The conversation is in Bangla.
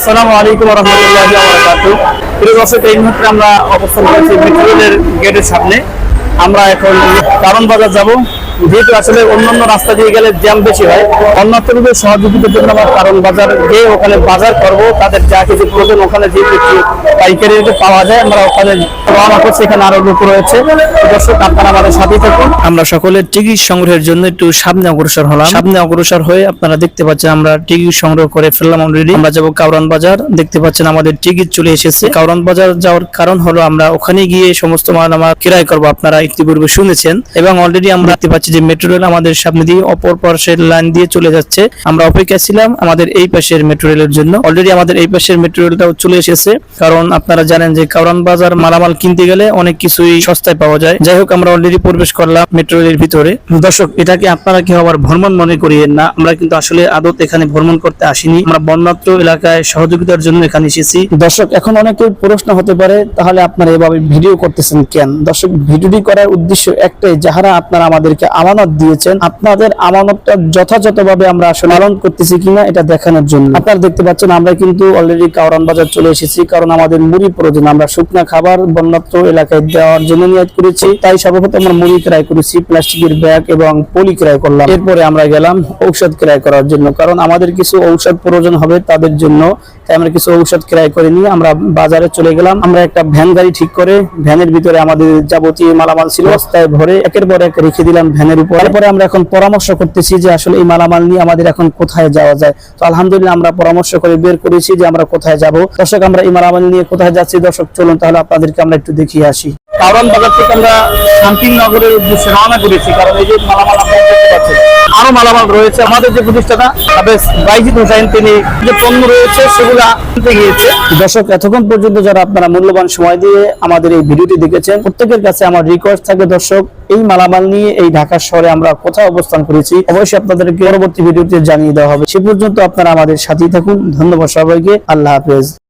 আসসালামু আলাইকুম ওয়া রাহমাতুল্লাহি ওয়া বারাকাতুহু। প্রিয় দর্শক, এই মুহূর্তে আমরা অবস্থান করছি মেট্রো রেলের গেটের সামনে। আমরা এখন কারণ বাজার যাব, যেহেতু আসলে অন্যান্য রাস্তা দিয়ে গেলে জ্যাম বেশি হয়। অন্যত্রদের সহযোগিতার জন্য আমরা কারণ বাজার গিয়ে ওখানে বাজার করব, তাদের যা কিছু প্রয়োজন ওখানে যে কিছু পাইকারি রেটে পাওয়া যায় আমরা ওখানে রওনা করছি। এখানে আরো লোক রয়েছে। দর্শক, আপনারা আমাদের সাথেই থাকুন। আমরা সকলে টিকিট সংগ্রহের জন্য একটু সামনে অগ্রসর হলাম। সামনে অগ্রসর হয়ে আপনারা দেখতে পাচ্ছেন আমরা টিকিট সংগ্রহ করে ফেললাম অলরেডি। আমরা যাবো কারণ বাজার। দেখতে পাচ্ছেন আমাদের টিকিট চলে এসেছে। কারণ বাজার যাওয়ার কারণ হলো আমরা ওখানে গিয়ে সমস্ত মাল আমরা ক্রয় করবো, আপনারা ইতিপূর্বে শুনেছেন। এবং অলরেডি আমরা দেখতে পাচ্ছি যে মেট্রো রেল আমাদের সামনে দিয়ে অপর পাশের লাইন দিয়ে চলে যাচ্ছে। আমরা অপেক্ষায় ছিলাম আমাদের এই পাশের মেট্রো রেলের জন্য। অলরেডি আমাদের এই পাশের মেট্রো রেলটাও চলে এসেছে। কারণ আপনারা জানেন যে কারণ বাজার মালামাল কিনতে গেলে অনেক কিছুই সস্তায় পাওয়া যায়। যাই হোক, আমরা অলরেডি প্রবেশ করলাম মেট্রো রেলের ভিতরে। দর্শক, এটাকে আপনারা কি আবার ভ্রমণ মনে করিয়েন না। আমরা কিন্তু আসলে আদত এখানে ভ্রমণ করতে আসিনি। আমরা বন্যাত্র এলাকায় সহযোগিতার জন্য এখানে এসেছি। দর্শক, এখন অনেকের প্রশ্ন হতে পারে, তাহলে আপনারা এভাবে ভিডিও করতেছেন কেন? দর্শক, ভিডিওটি করার উদ্দেশ্য একটাই, যাহারা আপনারা আমাদেরকে আমানত দিয়েছেন, আপনাদের আমানতটা যথাযথভাবে আমরা আসলে পালন করতেছি কিনা এটা দেখানোর জন্য। আপনারা দেখতে পাচ্ছেন আমরা কিন্তু অলরেডি কারণ বাজার চলে এসেছি। কারণ আমাদের মুড়ি প্রয়োজন, আমরা শুকনা খাবার বন্যাত্র এলাকায় দেওয়ার জন্য নিয়ত করেছি। তাই সর্বপ্রথম আমরা মুড়ি ক্রয় করেছি, প্লাস্টিকের ব্যাগ এবং পলি ক্রয় করলাম। এরপরে আমরা গেলাম ঔষধ ক্রয় করার জন্য, কারণ আমাদের কিছু ঔষধ প্রয়োজন হবে তাদের জন্য। তাই আমরা কিছু ঔষধ ক্রয় করে নিয়ে আমরা বাজারে চলে গেলাম। আমরা একটা ভ্যান গাড়ি ঠিক করে ভ্যানের ভিতরে আমাদের যাবতীয় মালামাল ছিল বস্তায় ভরে একের পর এক রেখে দিলাম ভ্যানের উপর। তারপরে আমরা এখন পরামর্শ করতেছি যে আসলে এই মালামাল নিয়ে আমাদের এখন কোথায় যাওয়া যায়। তো আলহামদুলিল্লাহ আমরা পরামর্শ করে বের করেছি যে আমরা কোথায় যাব। দর্শক, আমরা এই মালামাল নিয়ে কোথায় যাচ্ছি দর্শক চলুন তাহলে আপনাদেরকে আমরা একটু দেখিয়ে আসি। কারণ বাজার থেকে আমরা শান্তিনগরের উদ্দেশ্যে রওনা করেছি। কারণ এই যে মালামাল আপনারা দেখতে পাচ্ছেন, আরো মালামাল রয়েছে। আমাদের যে প্রতিষ্ঠাতা বাইজিদ হোসেন, তিনি যে পণ্য রয়েছে সেগুলো আনতে গিয়েছে। দর্শক, এতক্ষণ পর্যন্ত যারা আপনারা মূল্যবান সময় দিয়ে আমাদের এই ভিডিওটি দেখেছেন, প্রত্যেকের কাছে আমার রিকোয়েস্ট থাকে দর্শক, এই মালামাল নিয়ে এই ঢাকা শহরে আমরা কোথায় অবস্থান করেছি অবশ্যই আপনাদেরকে পরবর্তী ভিডিওতে জানিয়ে দেওয়া হবে। সে পর্যন্ত আপনারা আমাদের সাথেই থাকুন। ধন্যবাদ সবাইকে। আল্লাহ হাফেজ।